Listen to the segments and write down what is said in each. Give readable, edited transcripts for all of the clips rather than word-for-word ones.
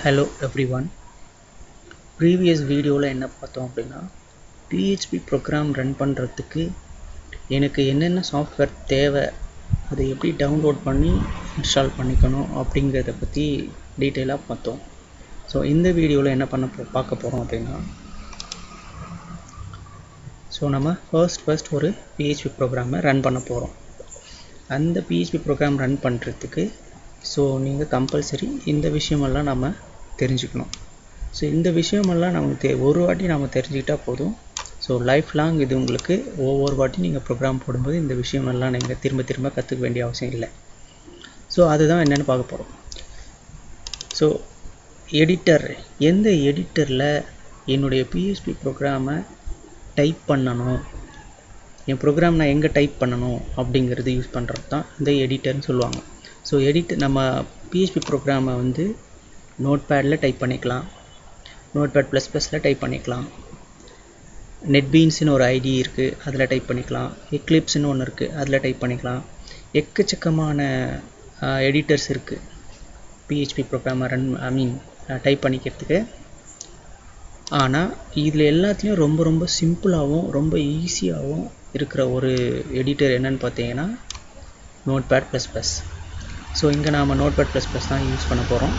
Hello everyone. Previous video la enna paathom appadina PHP program run பண்றதுக்கு எனக்கு என்னென்ன software தேவை அதை எப்படி டவுன்லோட் பண்ணி இன்ஸ்டால் பண்ணிக்கணும் அப்படிங்கறத பத்தி டீடைலா பார்த்தோம். ஸோ இந்த வீடியோவில் என்ன பார்க்க போகிறோம் அப்படின்னா நம்ம ஃபர்ஸ்ட் ஒரு PHP ப்ரோக்ராமை ரன் பண்ண போகிறோம். அந்த PHP ப்ரோக்ராம் ரன் பண்ணுறதுக்கு நீங்கள் கம்பல்சரி இந்த விஷயமெல்லாம் நம்ம தெரிஞ்சுக்கணும். ஸோ இந்த விஷயமெல்லாம் நமக்கு ஒரு வாட்டி நம்ம தெரிஞ்சுக்கிட்டால் போதும். ஸோ லைஃப் லாங் இது உங்களுக்கு ஒவ்வொரு வாட்டி நீங்கள் ப்ரோக்ராம் போடும்போது இந்த விஷயமெல்லாம் நீங்கள் திரும்ப கற்றுக்க வேண்டிய அவசியம் இல்லை. ஸோ அதுதான் என்னென்னு பார்க்க போகிறோம். ஸோ எடிட்டர், எந்த எடிட்டரில் என்னுடைய PHP ப்ரோக்ராமை டைப் பண்ணணும், என் ப்ரோக்ராம் நான் எங்கே டைப் பண்ணணும் அப்படிங்கிறது யூஸ் பண்ணுறது தான் இந்த எடிட்டர்னு சொல்லுவாங்க. ஸோ நம்ம PHP ப்ரோக்ராமை வந்து நோட்பேடில் டைப் பண்ணிக்கலாம், நோட்பேட்++ல் டைப் பண்ணிக்கலாம், நெட்பீன்ஸ்னு ஒரு ஐடி இருக்குது அதில் டைப் பண்ணிக்கலாம், எக்லிப்ஸ்னு ஒன்று இருக்குது அதில் டைப் பண்ணிக்கலாம். எக்கச்சக்கமான எடிட்டர்ஸ் இருக்குது PHP ப்ரோக்ராமை டைப் பண்ணிக்கிறதுக்கு. ஆனால் இதில் எல்லாத்துலேயும் ரொம்ப சிம்பிளாகவும் ரொம்ப ஈஸியாகவும் இருக்கிற ஒரு எடிட்டர் என்னன்னு பார்த்தீங்கன்னா நோட்பேட்++. ஸோ இங்கே நாம் நோட்பேட்++ தான் யூஸ் பண்ண போகிறோம்.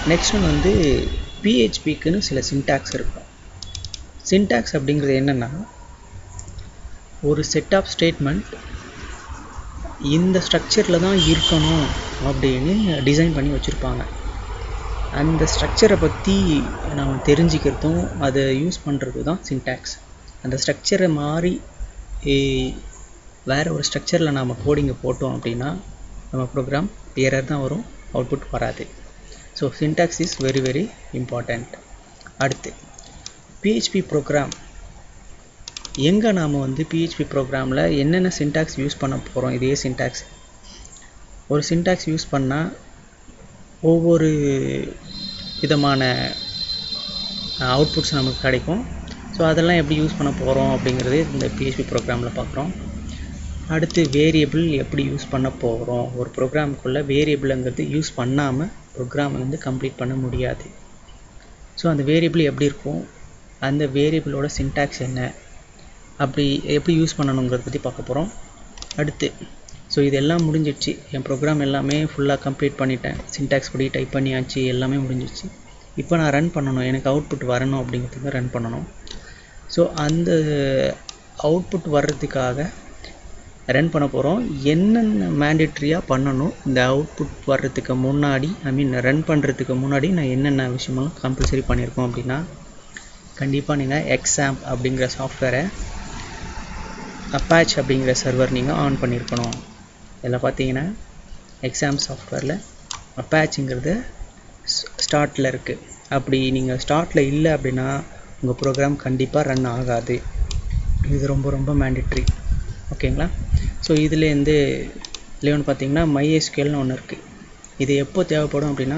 நெக்ஸ்ட் ஒன்று வந்து PHPக்குன்னு சில சின்டாக்ஸ் இருக்கும். சின்டாக்ஸ் அப்படிங்கிறது என்னென்னா, ஒரு செட் ஆஃப் ஸ்டேட்மெண்ட் இந்த ஸ்ட்ரக்சரில் தான் இருக்கணும் அப்படின்னு டிசைன் பண்ணி வச்சுருப்பாங்க. அந்த ஸ்ட்ரக்சரை பற்றி நாம் தெரிஞ்சுக்கிறதும் அதை யூஸ் பண்ணுறது தான் சின்டாக்ஸ். அந்த ஸ்ட்ரக்சரை மாறி வேறு ஒரு ஸ்ட்ரக்சரில் நாம் கோடிங்கை போட்டோம் அப்படின்னா நம்ம ப்ரோக்ராம் எரர் தான் வரும், அவுட்புட் வராது. So syntax is very important. அடுத்து PHP ப்ரோக்ராம் எங்கே நாம் வந்து PHP ப்ரோக்ராமில் என்னென்ன சின்டாக்ஸ் யூஸ் பண்ண போகிறோம். இதே சின்டாக்ஸ் ஒரு சின்டாக்ஸ் யூஸ் பண்ணால் ஒவ்வொரு விதமான அவுட்புட்ஸ் நமக்கு கிடைக்கும். ஸோ அதெல்லாம் எப்படி யூஸ் பண்ண போகிறோம் அப்படிங்கிறது இந்த PHP ப்ரோக்ராமில் பார்க்குறோம். அடுத்து வேரியபிள் எப்படி யூஸ் பண்ண போகிறோம். ஒரு ப்ரோக்ராமுக்குள்ளே வேரியபிளுங்கிறது யூஸ் பண்ணாமல் ப்ரோக்ராம் வந்து கம்ப்ளீட் பண்ண முடியாது. ஸோ அந்த வேரியபிள் எப்படி இருக்கும், அந்த வேரியபிளோட சின்டாக்ஸ் என்ன, அப்படி எப்படி யூஸ் பண்ணணுங்கிறத பற்றி பார்க்க போகிறோம். அடுத்து இதெல்லாம் முடிஞ்சிடுச்சு, என் ப்ரோக்ராம் எல்லாமே ஃபுல்லாக கம்ப்ளீட் பண்ணிட்டேன், சின்டாக்ஸ் படி டைப் பண்ணியாச்சு, எல்லாமே முடிஞ்சிடுச்சு. இப்போ நான் ரன் பண்ணணும், எனக்கு அவுட்புட் வரணும் அப்படிங்கிறதுக்கு ரன் பண்ணணும். ஸோ அந்த அவுட்புட் வர்றதுக்காக ரன் பண்ண போகிறோம். என்னென்ன மேண்டேட்ரியாக பண்ணணும் இந்த அவுட்புட் வர்றதுக்கு முன்னாடி, ரன் பண்ணுறதுக்கு முன்னாடி நான் என்னென்ன விஷயமெல்லாம் கம்பல்சரி பண்ணியிருக்கோம் அப்படின்னா, கண்டிப்பாக நீங்கள் எக்ஸாம்ப் அப்படிங்கிற சாஃப்ட்வேரை, அப்பாச் அப்படிங்கிற சர்வர் நீங்கள் ஆன் பண்ணியிருக்கணும். இதில் பார்த்தீங்கன்னா எக்ஸாம் சாஃப்ட்வேரில் அப்பாச்சுங்கிறது ஸ்டார்ட்டில் இருக்குது. அப்படி நீங்கள் ஸ்டார்ட்டில் இல்லை அப்படின்னா உங்கள் ப்ரோக்ராம் கண்டிப்பாக ரன் ஆகாது. இது ரொம்ப மேண்டேட்ரி. ஓகேங்களா. ஸோ இதுலேருந்து ஒன்று பார்த்தீங்கன்னா MySQLனு ஒன்று இருக்குது. இது எப்போ தேவைப்படும் அப்படின்னா,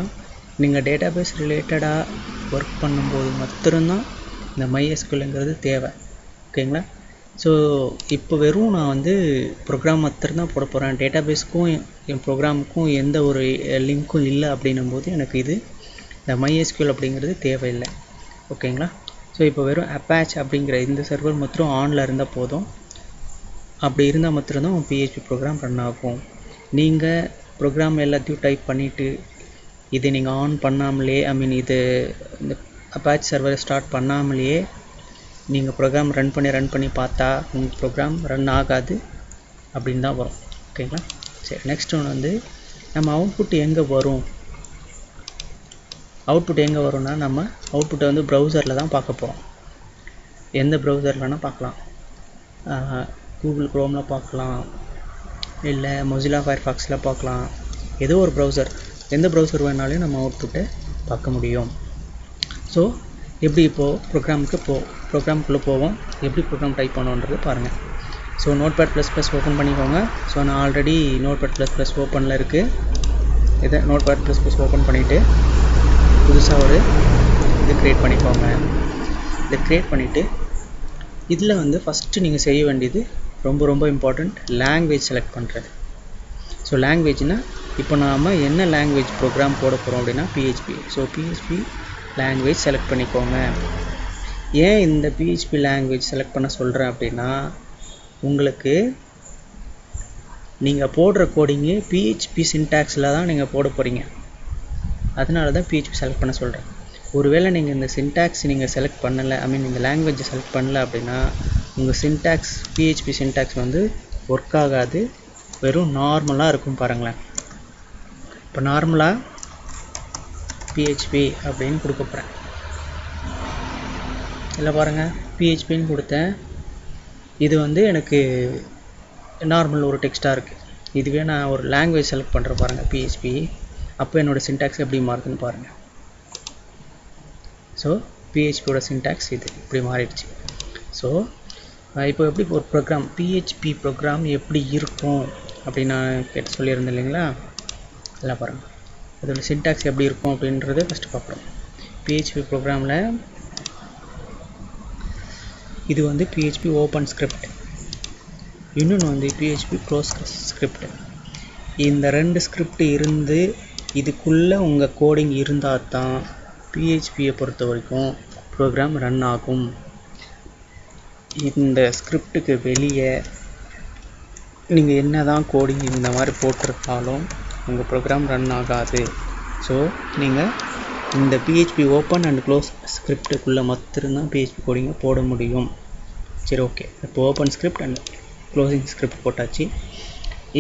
நீங்கள் டேட்டாபேஸ் ரிலேட்டடாக ஒர்க் பண்ணும்போது மட்டும்தான் இந்த MySQLங்கிறது தேவை. ஓகேங்களா. ஸோ இப்போ வெறும் நான் வந்து ப்ரோக்ராம் மட்டும்தான் போட போகிறேன், டேட்டாபேஸ்க்கும் என் ப்ரோக்ராமுக்கும் எந்த ஒரு லிங்க்கும் இல்லை அப்படின்னும் போது எனக்கு இந்த MySQL அப்படிங்கிறது தேவையில்லை. ஓகேங்களா. ஸோ இப்போ வெறும் அப்பாச் அப்படிங்கிற இந்த சர்வர் மட்டும் ஆனில் இருந்தால் போதும். அப்படி இருந்தால் மட்டும்தான் PHP ப்ரோக்ராம் ரன் ஆகும். நீங்கள் ப்ரோக்ராம் எல்லாத்தையும் டைப் பண்ணிவிட்டு இதை நீங்கள் ஆன் பண்ணாமலே, இது இந்த அப்பாச் சர்வரை ஸ்டார்ட் பண்ணாமலேயே நீங்கள் ப்ரோக்ராம் ரன் பண்ணி பார்த்தா உங்கள் ப்ரோக்ராம் ரன் ஆகாது அப்படின்னு தான் வரும். ஓகேங்களா. சரி, நெக்ஸ்ட் ஒன்று வந்து நம்ம அவுட்புட் எங்கே வரும். அவுட்புட் எங்கே வரும்னா, நம்ம அவுட்புட்டை வந்து ப்ரௌசரில் தான் பார்க்க போகிறோம். எந்த ப்ரௌசர்லனா பார்க்கலாம், கூகுள் க்ரோமில் பார்க்கலாம், இல்லை மொசில்லா ஃபயர்ஃபாக்ஸில் பார்க்கலாம். ஏதோ ஒரு ப்ரௌசர், எந்த ப்ரௌசர் வேணாலும் நம்ம அவுட்புட்டை பார்க்க முடியும். ஸோ எப்படி இப்போது ப்ரோக்ராமுக்குள்ளே போவோம், எப்படி ப்ரோக்ராம் டைப் பண்ணணுன்றது பாருங்கள். ஸோ நோட்பேட்++ ஓப்பன் பண்ணிக்கோங்க. ஸோ நான் ஆல்ரெடி நோட்பேட்++ ஓப்பனில் இருக்குது. இதை நோட்பேட்++ ஓப்பன் பண்ணிவிட்டு புதுசாக ஒரு இது க்ரியேட் பண்ணிக்கோங்க. இதை க்ரியேட் பண்ணிவிட்டு இதில் வந்து ஃபஸ்ட்டு நீங்கள் செய்ய வேண்டியது ரொம்ப இம்பார்ட்டண்ட், லாங்குவேஜ் செலக்ட் பண்ணுறது. ஸோ லாங்குவேஜ்னால் இப்போ நாம் என்ன லாங்குவேஜ் ப்ரோக்ராம் போட போகிறோம் அப்படின்னா PHP. So PHP language select பண்ணிக்கோங்க. ஏன் இந்த பிஹெச்பி லாங்குவேஜ் செலக்ட் பண்ண சொல்கிறேன் அப்படின்னா, உங்களுக்கு நீங்கள் போடுற கோடிங்கு பிஹெச்பி சின்டாக்ஸில் தான் நீங்கள் போட போகிறீங்க. அதனால தான் பிஹெச்பி செலக்ட் பண்ண சொல்கிறேன். ஒருவேளை நீங்கள் இந்த சின்டாக்ஸ் நீங்கள் செலக்ட் பண்ணலை, இந்த லாங்குவேஜை செலக்ட் பண்ணல அப்படின்னா உங்கள் சின்டாக்ஸ் பிஹெச்பி சின்டாக்ஸ் வந்து ஒர்க் ஆகாது, வெறும் நார்மலாக இருக்கும். பாருங்களேன், இப்போ நார்மலாக பிஹெச்பி அப்படின்னு கொடுக்க போகிறேன். இல்லை பாருங்கள், பிஹெச்பின்னு கொடுத்தேன். இது வந்து எனக்கு நார்மல் ஒரு டெக்ஸ்ட்டாக இருக்குது. இதுவே நான் ஒரு லாங்குவேஜ் செலக்ட் பண்ணுறேன் பாருங்கள், பிஹெச்பி. அப்போ என்னோடய சின்டாக்ஸ் எப்படி மாறுதுன்னு பாருங்கள். ஸோ பிஹெச்பியோட சின்டாக்ஸ் இது இப்படி மாறிடுச்சு. ஸோ இப்போ எப்படி ஒரு ப்ரோக்ராம் பிஹெச்பி ப்ரோக்ராம் எப்படி இருக்கும் அப்படின்னு நான் கேட்டு சொல்லியிருந்தேன் இல்லைங்களா? எல்லாம் பாருங்கள், அதோட சின்டாக்ஸ் எப்படி இருக்கும் அப்படின்றத ஃபஸ்ட்டு பார்க்குறோம். பிஹெச்பி ப்ரோக்ராமில் இது வந்து பிஹெச்பி ஓப்பன் ஸ்கிரிப்ட், இன்னொன்று வந்து பிஹெச்பி க்ளோஸ் ஸ்கிரிப்ட். இந்த 2 ஸ்கிரிப்ட் இருந்து இதுக்குள்ளே உங்கள் கோடிங் இருந்தால் தான் பிஹெச்பியை பொறுத்த வரைக்கும் ப்ரோக்ராம் ரன் ஆகும். இந்த ஸ்கிரிப்டுக்கு வெளியே நீங்கள் என்ன தான் கோடிங் இந்த மாதிரி போட்டிருந்தாலும் உங்கள் ப்ரோக்ராம் ரன் ஆகாது. ஸோ நீங்கள் இந்த பிஹெச்பி ஓப்பன் அண்ட் க்ளோஸ் ஸ்கிரிப்டுக்குள்ளே மட்டும்தான் பிஹெச்பி கோடிங்கை போட முடியும். சரி, ஓகே. இப்போ open script and closing script போட்டாச்சு.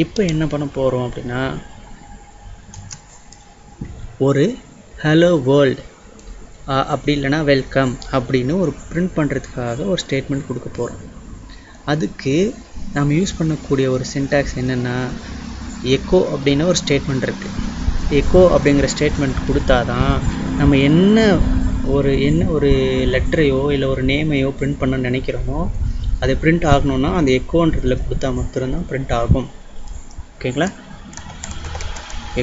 இப்போ என்ன பண்ண போகிறோம் அப்படின்னா, ஒரு ஹலோ வேர்ல்டு அப்படி இல்லைனா வெல்கம் அப்படின்னு ஒரு பிரிண்ட் பண்ணுறதுக்காக ஒரு ஸ்டேட்மெண்ட் கொடுக்க போகிறோம். அதுக்கு நம்ம யூஸ் பண்ணக்கூடிய ஒரு சின்டாக்ஸ் என்னென்னா, எக்கோ அப்படின்னு ஒரு ஸ்டேட்மெண்ட் இருக்குது. எக்கோ அப்படிங்கிற ஸ்டேட்மெண்ட் கொடுத்தா தான் நம்ம என்ன ஒரு லெட்டரையோ இல்லை ஒரு நேமையோ பிரிண்ட் பண்ண நினைக்கிறோமோ அது பிரிண்ட் ஆகணும்னா அந்த எக்கோன்றதில் கொடுத்தா மட்டும்தான் பிரிண்ட் ஆகும். ஓகேங்களா?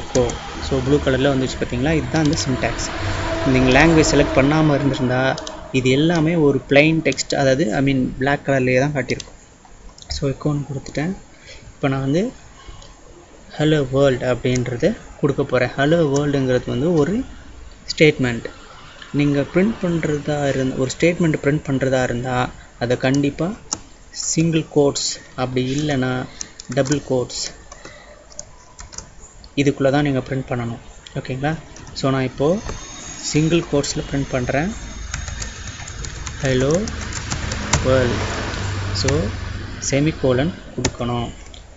எக்கோ. ஸோ ப்ளூ கலரில் வந்துச்சு பார்த்தீங்களா? இதுதான் அந்த சின்டாக்ஸ். நீங்கள் லாங்குவேஜ் செலக்ட் பண்ணாமல் இருந்திருந்தால் இது எல்லாமே ஒரு பிளைன் டெக்ஸ்ட், அதாவது பிளாக் கலர்லேயே தான் காட்டியிருக்கும். ஸோ எக்கோன்னு கொடுத்துட்டேன். இப்போ நான் வந்து ஹலோ வேர்ல்டு அப்படின்றத கொடுக்க போகிறேன். ஹலோ வேர்ல்டுங்கிறது வந்து ஒரு ஸ்டேட்மெண்ட். நீங்கள் பிரிண்ட் பண்ணுறதா ஒரு ஸ்டேட்மெண்ட் பிரிண்ட் பண்ணுறதா இருந்தால் அதை கண்டிப்பாக சிங்கிள் கோட்ஸ் அப்படி இல்லைன்னா டபுள் கோட்ஸ் இதுக்குள்ளே தான் நீங்கள் பிரிண்ட் பண்ணணும். ஓகேங்களா? ஸோ நான் இப்போது சிங்கிள் கோட்ஸில் பிரிண்ட் பண்ணுறேன், ஹலோ வேர்ல்டு. ஸோ செமிகோலன் கொடுக்கணும்.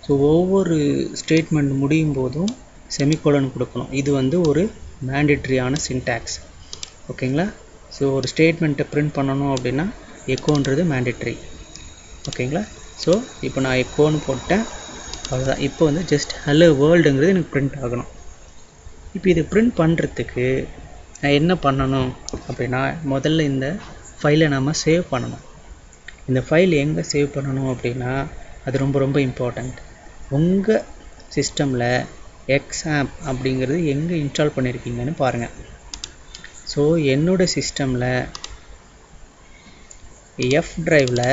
ஸோ ஒவ்வொரு ஸ்டேட்மெண்ட் முடியும் போதும் செமிகோலன் கொடுக்கணும். இது வந்து ஒரு மேண்டேட்ரியான சின்டாக்ஸ். ஓகேங்களா? ஸோ ஒரு ஸ்டேட்மெண்ட்டை பிரிண்ட் பண்ணணும் அப்படின்னா எக்கோன்றது மேண்டேட்ரி. ஓகேங்களா? ஸோ இப்போ நான் எக்கோன்னு போட்டேன், அவ்வளோதான். இப்போ வந்து ஜஸ்ட் ஹலோ வேர்ல்டுங்கிறது எனக்கு பிரிண்ட் ஆகணும். இப்போ இது பிரிண்ட் பண்ணுறதுக்கு நான் என்ன பண்ணணும் அப்படின்னா, முதல்ல இந்த ஃபைலை நம்ம சேவ் பண்ணணும். இந்த ஃபைல் எங்கே சேவ் பண்ணணும் அப்படின்னா, அது ரொம்ப ரொம்ப இம்பார்ட்டண்ட். உங்கள் சிஸ்டமில் எக்ஸாம்ப் அப்படிங்கிறது எங்கே இன்ஸ்டால் பண்ணியிருக்கீங்கன்னு பாருங்கள். ஸோ என்னோடய சிஸ்டமில் எஃப் ட்ரைவில்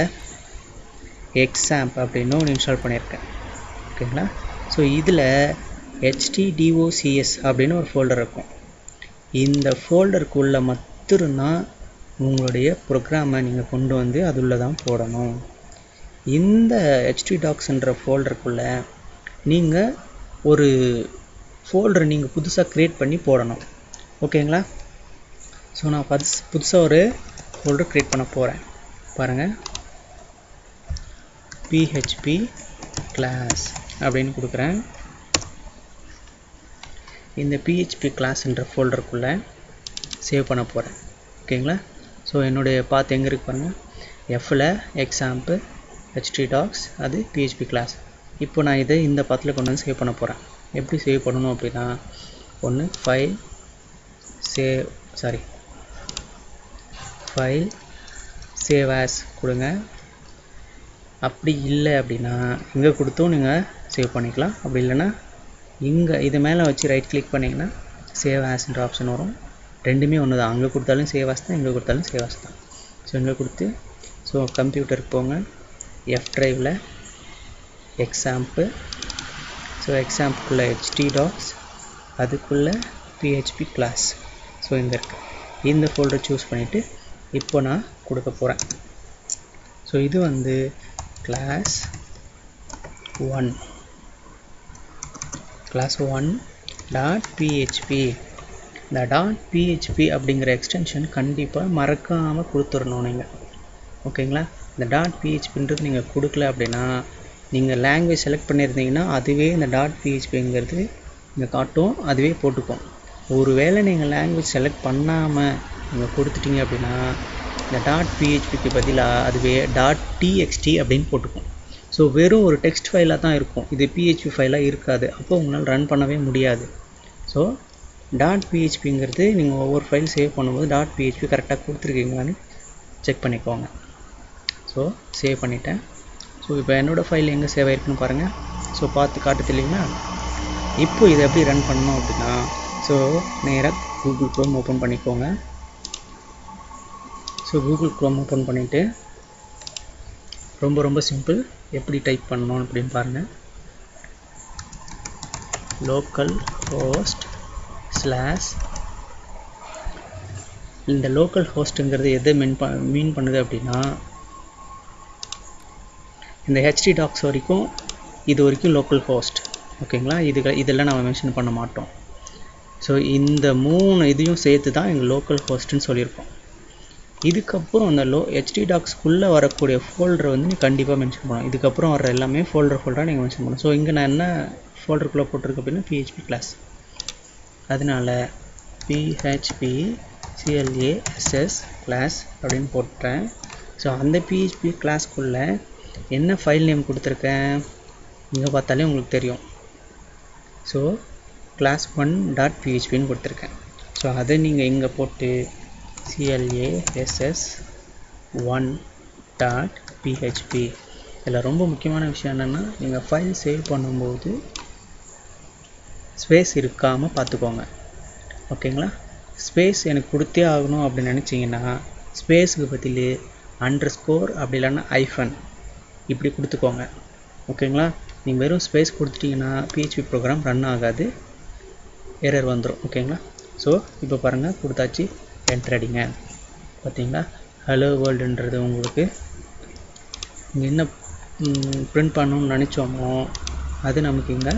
எக்ஸாம்ப் அப்படின்னு ஒன்று இன்ஸ்டால் பண்ணியிருக்கேன். ஓகேங்களா? ஸோ இதில் htdocs அப்படின்னு ஒரு ஃபோல்டர் இருக்கும். இந்த ஃபோல்டருக்குள்ளே மட்டும்தான் உங்களுடைய ப்ரோக்ராமை நீங்கள் கொண்டு வந்து அதுள்ளே தான் போடணும். இந்த htdocsன்ற ஃபோல்டருக்குள்ளே நீங்கள் ஒரு ஃபோல்டர் நீங்கள் புதுசாக க்ரியேட் பண்ணி போடணும். ஓகேங்களா? ஸோ நான் புதுசாக ஒரு ஃபோல்டர் க்ரியேட் பண்ண போகிறேன். பாருங்கள், PHP கிளாஸ் அப்படின்னு கொடுக்குறேன். இந்த PHP கிளாஸ்ன்ற ஃபோல்டருக்குள்ளே சேவ் பண்ண போகிறேன். ஓகேங்களா? ஸோ என்னுடைய பாத் எங்கே இருக்கு பாருங்கள், எஃப்பில் எக்ஸாம்பிள் htdocs அது PHP கிளாஸ். இப்போ நான் இதை இந்த பாத்தில் கொண்டு வந்து சேவ் பண்ண போகிறேன். எப்படி சேவ் பண்ணணும் அப்படின்னா, ஒன்று ஃபைல் சேவ் ஆஸ் கொடுங்க. அப்படி இல்லை அப்படின்னா இங்கே கொடுத்தும் நீங்கள் சேவ் பண்ணிக்கலாம். அப்படி இல்லைன்னா இங்கே இது மேலே வச்சு ரைட் கிளிக் பண்ணிங்கன்னா சேவ் ஆஸ்ன்ற ஆப்ஷன் வரும். ரெண்டுமே ஒன்று தான், அங்கே கொடுத்தாலும் சேவ் ஆஸ் தான், இங்கே கொடுத்தாலும் சேவ் ஆஸ் தான். ஸோ இங்கே கொடுத்து ஸோ கம்ப்யூட்டருக்கு போங்க, எஃப் ட்ரைவில் எக்ஸாம்பிள். ஸோ ஸோ எக்ஸாம்பிள்குள்ளே htdocs, அதுக்குள்ளே php கிளாஸ். ஸோ இங்கே இருக்குது. இந்த ஃபோல்டர் சூஸ் பண்ணிவிட்டு இப்போ நான் கொடுக்க போகிறேன். ஸோ இது வந்து class 1.php. இந்த .php அப்படிங்கிற எக்ஸ்டென்ஷன் கண்டிப்பாக மறக்காமல் கொடுத்துடணும் நீங்கள். ஓகேங்களா? இந்த .phpன்றது நீங்கள் கொடுக்கல அப்படின்னா, நீங்கள் லாங்குவேஜ் செலக்ட் பண்ணியிருந்தீங்கன்னா அதுவே இந்த .phpங்கிறது இங்கே காட்டும், அதுவே போட்டுக்கும். ஒருவேளை நீங்கள் லாங்குவேஜ் செலக்ட் பண்ணாமல் நீங்கள் கொடுத்துட்டீங்க அப்படின்னா இந்த .phpக்கு பதிலாக அதுவே .txt அப்படின்னு போட்டுக்கும். ஸோ வெறும் ஒரு டெக்ஸ்ட் ஃபைலாக தான் இருக்கும், இது PHP ஃபைலாக இருக்காது. அப்போ உங்களால் ரன் பண்ணவே முடியாது. ஸோ .phpங்கிறது நீங்கள் ஒவ்வொரு ஃபைல் சேவ் பண்ணும்போது .php கரெக்டாக கொடுத்துருக்கீங்களான்னு செக் பண்ணிக்கோங்க. ஸோ சேவ் பண்ணிட்டேன். ஸோ இப்போ என்னோடய ஃபைல் எங்கே சேவ் ஆகிருக்குன்னு பாருங்கள். ஸோ பார்த்து காட்டுது இல்லைங்களா? இப்போ இதை எப்படி ரன் பண்ணணும் அப்படின்னா, ஸோ நேராக கூகுள் க்ரோம் ஓப்பன் பண்ணிக்கோங்க. ஸோ கூகுள் க்ரோம் ஓப்பன் பண்ணிவிட்டு ரொம்ப சிம்பிள், எப்படி டைப் பண்ணணும் அப்படின்னு பாருங்கள். லோக்கல் ஹோஸ்ட் ஸ்லாஷ், இந்த லோக்கல் ஹோஸ்ட்டுங்கிறது எதை மீன் பண்ணுது அப்படின்னா, இந்த htdocs வரைக்கும் இது வரைக்கும் லோக்கல் ஹோஸ்ட். ஓகேங்களா? இதெல்லாம் நம்ம மென்ஷன் பண்ண மாட்டோம். ஸோ இந்த 3 இதையும் சேர்த்து தான் எங்கள் லோக்கல் ஹோஸ்ட்டுன்னு சொல்லியிருக்கோம். இதுக்கப்புறம் அந்த htdocsக்குள்ளே வரக்கூடிய ஃபோல்டரை வந்து நீங்கள் கண்டிப்பாக மென்ஷன் பண்ணணும். இதுக்கப்புறம் வர எல்லாமே ஃபோல்டராக நீங்கள் மென்ஷன் பண்ணணும். ஸோ இங்கே நான் என்ன ஃபோல்டருக்குள்ளே போட்டிருக்கேன் அப்படின்னா PHP கிளாஸ். அதனால் PHP CLASS கிளாஸ் அப்படின்னு போட்டேன். ஸோ அந்த PHP கிளாஸ்க்குள்ளே என்ன ஃபைல் நேம் கொடுத்துருக்கேன் இங்கே பார்த்தாலே உங்களுக்கு தெரியும். ஸோ class 1.phpன்னு கொடுத்துருக்கேன். ஸோ அதை நீங்கள் இங்கே போட்டு CLASS 1.php. இதில் ரொம்ப முக்கியமான விஷயம் என்னென்னா, நீங்கள் ஃபைல் சேவ் பண்ணும்போது ஸ்பேஸ் இருக்காமல் பார்த்துக்கோங்க. ஓகேங்களா? ஸ்பேஸ் எனக்கு கொடுத்தே ஆகணும் அப்படின்னு நினச்சிங்கன்னா ஸ்பேஸுக்கு பதில் அண்டர்ஸ்கோர் அப்படி இல்லைன்னா ஐஃபன் இப்படி கொடுத்துக்கோங்க. ஓகேங்களா? நீங்கள் வெறும் ஸ்பேஸ் கொடுத்துட்டிங்கன்னா PHP ப்ரோக்ராம் ரன் ஆகாது, எரர் வந்துடும். ஓகேங்களா? ஸோ இப்போ பாருங்கள், கொடுத்தாச்சு, என்டர் அடிங்க. பார்த்தீங்களா? ஹலோ வேர்ல்டுன்றது உங்களுக்கு இங்கே என்ன பிரிண்ட் பண்ணணும்னு நினச்சோமோ அது நமக்கு இங்கே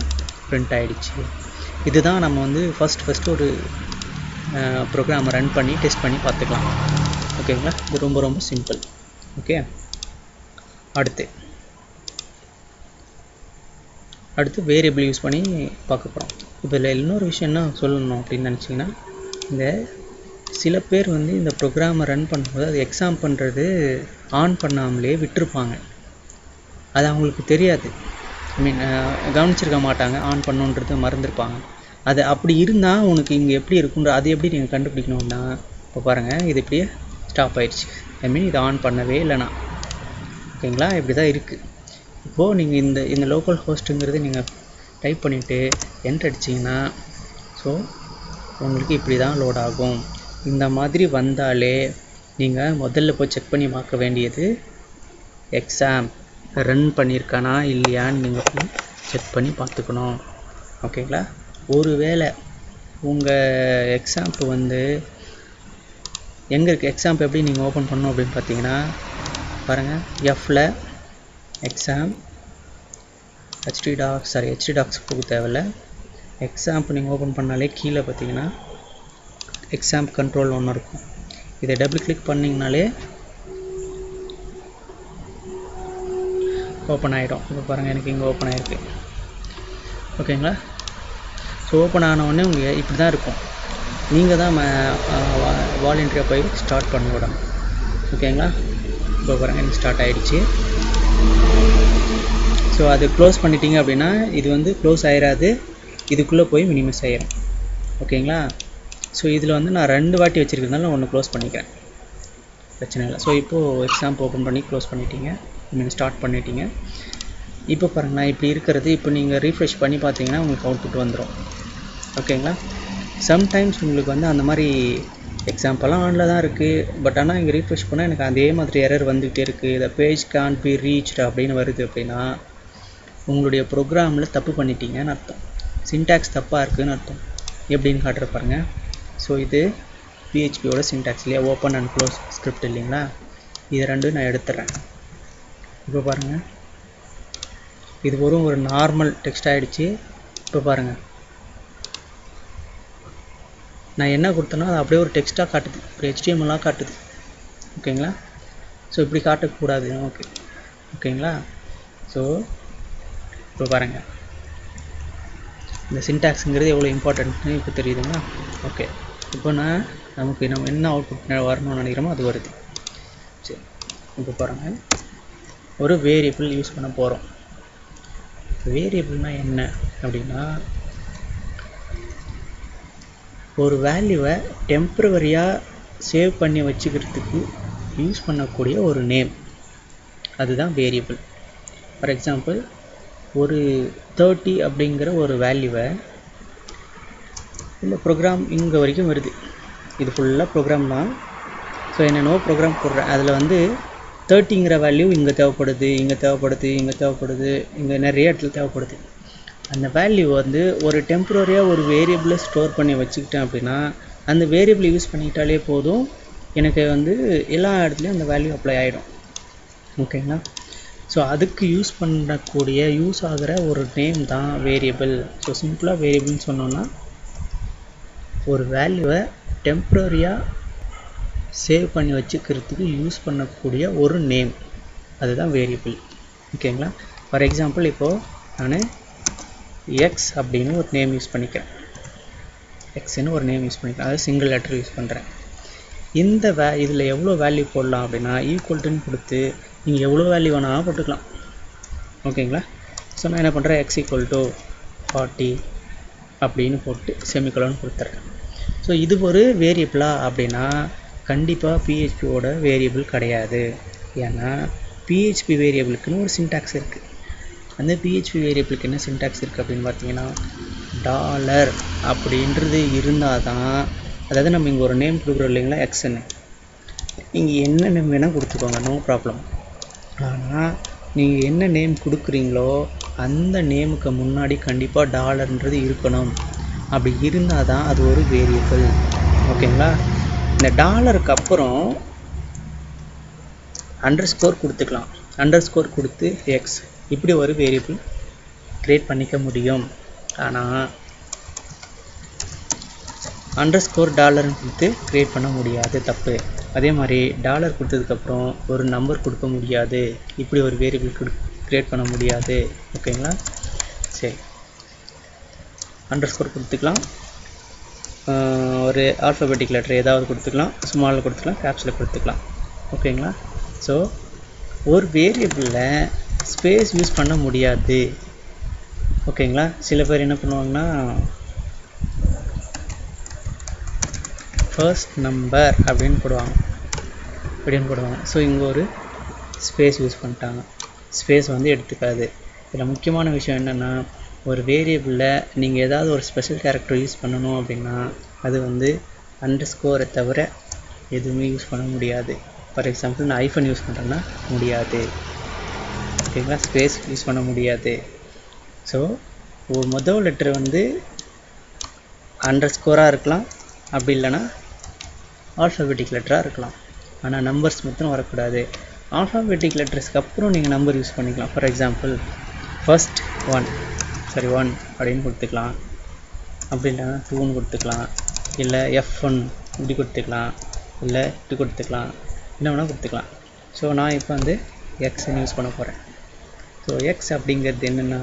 பிரிண்ட் ஆகிடுச்சு. இதுதான் நம்ம வந்து ஃபஸ்ட்டு ஒரு ப்ரோக்ராமை ரன் பண்ணி டெஸ்ட் பண்ணி பார்த்துக்கலாம். ஓகேங்களா? இது ரொம்ப சிம்பிள். ஓகே, அடுத்து வேரியபிள் யூஸ் பண்ணி பார்க்க போகிறோம். இப்போ இதில் இன்னொரு விஷயம் என்ன சொல்லணும் அப்படின்னு நினச்சிங்கன்னா, இந்த சில பேர் வந்து இந்த ப்ரோக்ராமை ரன் பண்ணும்போது அது எக்ஸாம் பண்ணுறது ஆன் பண்ணாமலே விட்டுருப்பாங்க. அது அவங்களுக்கு தெரியாது, கவனிச்சிருக்க மாட்டாங்க, ஆன் பண்ணுன்றது மறந்துருப்பாங்க. அது அப்படி இருந்தால் உனக்கு இங்கே எப்படி இருக்குன்ற அது எப்படி நீங்கள் கண்டுபிடிக்கணும்னா, இப்போ பாருங்கள், இது இப்படியே ஸ்டாப் ஆயிடுச்சு. இது ஆன் பண்ணவே இல்லைனா. ஓகேங்களா? இப்படி தான் இருக்குது. இப்போது நீங்கள் இந்த லோக்கல் ஹோஸ்ட்டுங்கிறது நீங்கள் டைப் பண்ணிவிட்டு என்டர் அடிச்சிங்கன்னா, ஸோ உங்களுக்கு இப்படி தான் லோட் ஆகும். இந்த மாதிரி வந்தாலே நீங்கள் முதல்ல போய் செக் பண்ணி பார்க்க வேண்டியது எக்ஸாம் ரன் பண்ணியிருக்கானா இல்லையான்னு நீங்கள் போய் செக் பண்ணி பார்த்துக்கணும். ஓகேங்களா? ஒருவேளை உங்கள் எக்ஸாம்பு வந்து எங்கே இருக்குது, எக்ஸாம்பு எப்படி நீங்கள் ஓப்பன் பண்ணணும் அப்படின்னு பார்த்தீங்கன்னா, பாருங்கள், எஃப்பில் எக்ஸாம் htdocs போக தேவையில்லை. எக்ஸாம்பு நீங்கள் ஓப்பன் பண்ணாலே கீழே பார்த்தீங்கன்னா எக்ஸாம் கண்ட்ரோல் ஒன்று இருக்கும். இதை டபுள் கிளிக் பண்ணிங்கனாலே ஓப்பன் ஆகிடும். இப்போ பாருங்கள், எனக்கு இங்கே ஓப்பன் ஆகிருக்கு. ஓகேங்களா? ஸோ ஓப்பன் ஆனவுடனே உங்கள் இப்படி தான் இருக்கும். நீங்கள் தான் வாலண்டரியாக போய் ஸ்டார்ட் பண்ண விடணும். ஓகேங்களா? இப்போ பாருங்கள், எனக்கு ஸ்டார்ட் ஆகிடுச்சு. ஸோ அது க்ளோஸ் பண்ணிட்டீங்க அப்படின்னா இது வந்து க்ளோஸ் ஆகிடாது, இதுக்குள்ளே போய் மினிமைஸ் ஆகிடும். ஓகேங்களா? ஸோ இதில் வந்து நான் 2 வாட்டி வச்சுருக்கிறதுனால ஒன்று க்ளோஸ் பண்ணிக்கிறேன், பிரச்சனை இல்லை. ஸோ இப்போது எக்ஸாம் ஓப்பன் பண்ணி க்ளோஸ் பண்ணிட்டீங்க, ஸ்டார்ட் பண்ணிட்டீங்க. இப்போ பாருங்களேன், இப்படி இருக்கிறது. இப்போ நீங்கள் ரீஃப்ரெஷ் பண்ணி பார்த்தீங்கன்னா உங்களுக்கு அவுட்புட் வந்துடும். ஓகேங்களா? சம்டைம்ஸ் உங்களுக்கு வந்து அந்த மாதிரி எக்ஸாம்பெல்லாம் ஆனில் தான் இருக்குது, பட் ஆனால் இங்கே ரீஃப்ரெஷ் பண்ணால் எனக்கு அதே மாதிரி எரர் வந்துகிட்டே இருக்குது. இந்த பேஜ் கான்ட் பி ரீச்டு அப்படின்னு வருது அப்படின்னா உங்களுடைய ப்ரோக்ராமில் தப்பு பண்ணிட்டீங்கன்னு அர்த்தம். சின்டாக்ஸ் தப்பாக இருக்குதுன்னு அர்த்தம். எப்படின்னு காட்டுற பாருங்க. ஸோ இது பிஹெச்பியோட சின்டாக்ஸ் இல்லையா, ஓப்பன் அண்ட் க்ளோஸ் ஸ்கிரிப்ட் இல்லைங்களா. இது ரெண்டும் நான் எடுத்துடுறேன். இப்போ பாருங்கள், இது ஒரு நார்மல் டெக்ஸ்ட் ஆகிடுச்சு. இப்போ பாருங்கள், நான் என்ன கொடுத்தேனோ அது அப்படியே ஒரு டெக்ஸ்ட்டாக காட்டுது, ஒரு HTML-ஆக காட்டுது. ஓகேங்களா. ஸோ இப்படி காட்டக்கூடாது நமக்கு. ஓகேங்களா. ஸோ இப்போ பாருங்கள், இந்த சின்டாக்ஸுங்கிறது எவ்வளோ இம்பார்ட்டன்ட்னு இப்போ தெரியுதுங்களா. ஓகே, இப்போ நம்ம என்ன அவுட்புட் வரணும்னு நினைக்கிறோமோ அது வருது. சரி, இப்போ பாருங்கள், ஒரு வேரியபிள் யூஸ் பண்ண போகிறோம். வேரியபிள்னால் என்ன அப்படின்னா, ஒரு வேல்யூவை டெம்ப்ரவரியாக சேவ் பண்ணி வச்சுக்கிறதுக்கு யூஸ் பண்ணக்கூடிய ஒரு நேம், அதுதான் வேரியபிள். ஃபார் எக்ஸாம்பிள், ஒரு 30 அப்படிங்கிற ஒரு வேல்யூவை, இந்த ப்ரோக்ராம் இங்கே வரைக்கும் வருது, இது ஃபுல்லாக ப்ரோக்ராம் தான். ஸோ என்னென்னோ ப்ரோக்ராம் போடுறேன், அதில் 30ங்கிற வேல்யூ இங்கே தேவைப்படுது, இங்கே தேவைப்படுது, இங்கே தேவைப்படுது, இங்கே நிறைய இடத்துல தேவைப்படுது. அந்த வேல்யூ ஒரு டெம்ப்ரரியாக ஒரு வேரியபிளை ஸ்டோர் பண்ணி வச்சுக்கிட்டேன் அப்படின்னா, அந்த வேரியபிளை யூஸ் பண்ணிக்கிட்டாலே போதும், எனக்கு எல்லா இடத்துலையும் அந்த வேல்யூ அப்ளை ஆகிடும். ஓகேங்களா. ஸோ அதுக்கு யூஸ் ஆகிற ஒரு நேம் தான் வேரியபிள். ஸோ சிம்பிளாக வேரியபிள்னு சொன்னோன்னா, ஒரு வேல்யூவை டெம்ப்ரரியாக சேவ் பண்ணி வச்சுக்கிறதுக்கு யூஸ் பண்ணக்கூடிய ஒரு நேம், அதுதான் வேரியபிள். ஓகேங்களா. ஃபார் எக்ஸாம்பிள், இப்போது நான் எக்ஸ் அப்படின்னு ஒரு நேம் யூஸ் பண்ணிக்கிறேன். எக்ஸ்ன்னு ஒரு நேம் யூஸ் பண்ணிக்கிறேன், அதாவது சிங்கிள் லெட்டர் யூஸ் பண்ணுறேன். இந்த இதில் எவ்வளோ வேல்யூ போடலாம் அப்படின்னா, ஈக்குவல்ட்டுன்னு கொடுத்து நீங்கள் எவ்வளோ வேல்யூ வேணாலும் போட்டுக்கலாம். ஓகேங்களா. ஸோ நான் என்ன பண்ணுறேன், x = 40 அப்படின்னு போட்டு செமிகோலன் கொடுத்துட்றேன். ஸோ இது ஒரு வேரியபிளா அப்படின்னா கண்டிப்பாக பிஹெச்பியோட வேரியபிள் கிடையாது. ஏன்னா பிஹெச்பி வேரியபிளுக்குன்னு ஒரு சின்டாக்ஸ் இருக்குது. அந்த பிஹெச்பி வேரியபிளுக்கு என்ன சின்டாக்ஸ் இருக்குது அப்படின்னு பார்த்தீங்கன்னா, டாலர் அப்படின்றது இருந்தால் தான், அதாவது நம்ம இங்கே ஒரு நேம் கொடுக்குறோம் இல்லைங்களா, எக்ஸ்ன்னு, நீங்கள் என்ன நேம் வேணால் கொடுத்துக்கோங்க, நோ ப்ராப்ளம். ஆனால் நீங்கள் என்ன நேம் கொடுக்குறீங்களோ அந்த நேமுக்கு முன்னாடி கண்டிப்பாக டாலர்ன்றது இருக்கணும். அப்படி இருந்தால் தான் அது ஒரு வேரியபிள். ஓகேங்களா. இந்த டாலருக்கு அப்புறம் அண்டர்ஸ்கோர் கொடுத்துக்கலாம். அண்டர்ஸ்கோர் கொடுத்து எக்ஸ், இப்படி ஒரு வேரியபிள் க்ரியேட் பண்ணிக்க முடியும். ஆனால் அண்டர்ஸ்கோர் டாலர்னு கொடுத்து க்ரியேட் பண்ண முடியாது, தப்பு. அதே மாதிரி டாலர் கொடுத்ததுக்கப்புறம் ஒரு நம்பர் கொடுக்க முடியாது, இப்படி ஒரு வேரியபிள் க்ரியேட் பண்ண முடியாது. ஓகேங்களா. சரி, அண்டர்ஸ்கோர் கொடுத்துக்கலாம், ஒரு ஆல்ஃபபெட்டிக் லெட்டர் ஏதாவது கொடுத்துக்கலாம், ஸ்மாலில் கொடுத்துக்கலாம், கேப்ஸில் கொடுத்துக்கலாம். ஓகேங்களா. ஸோ ஒரு வேரியபிளில் ஸ்பேஸ் யூஸ் பண்ண முடியாது. ஓகேங்களா. சில பேர் என்ன பண்ணுவாங்கன்னா, ஃபர்ஸ்ட் நம்பர் அப்படின்னு போடுவாங்க. ஸோ இங்கே ஒரு ஸ்பேஸ் யூஸ் பண்ணிட்டாங்க, ஸ்பேஸ் எடுத்துக்காது. இதில் முக்கியமான விஷயம் என்னென்னா, ஒரு வேரியபிளில் நீங்கள் ஏதாவது ஒரு ஸ்பெஷல் கேரக்டர் யூஸ் பண்ணணும் அப்படின்னா அது அண்டர்ஸ்கோரை தவிர எதுவுமே யூஸ் பண்ண முடியாது. ஃபார் எக்ஸாம்பிள், நான் ஐஃபன் யூஸ் பண்ணுறேன்னா முடியாது. ஓகேங்களா. ஸ்பேஸ் யூஸ் பண்ண முடியாது. ஸோ ஒரு முதல் லெட்டர் அண்டர்ஸ்கோராக இருக்கலாம், அப்படி இல்லைன்னா ஆல்ஃபபெட்டிக் லெட்டராக இருக்கலாம். ஆனால் நம்பர்ஸ் மட்டும் வரக்கூடாது. ஆல்ஃபபெட்டிக் லெட்டர்ஸ்க்கு அப்புறம் நீங்கள் நம்பர் யூஸ் பண்ணிக்கலாம். ஃபார் எக்ஸாம்பிள், ஃபர்ஸ்ட் 1 அப்படின்னு கொடுத்துக்கலாம், அப்படி இல்லைன்னா 2ன்னு கொடுத்துக்கலாம், இல்லை F1 இப்படி கொடுத்துக்கலாம், இல்லை இப்படி கொடுத்துக்கலாம், என்ன வேணால் கொடுத்துக்கலாம். ஸோ நான் இப்போ எக்ஸ்ன்னு யூஸ் பண்ண போகிறேன். ஸோ எக்ஸ் அப்படிங்கிறது என்னென்னா,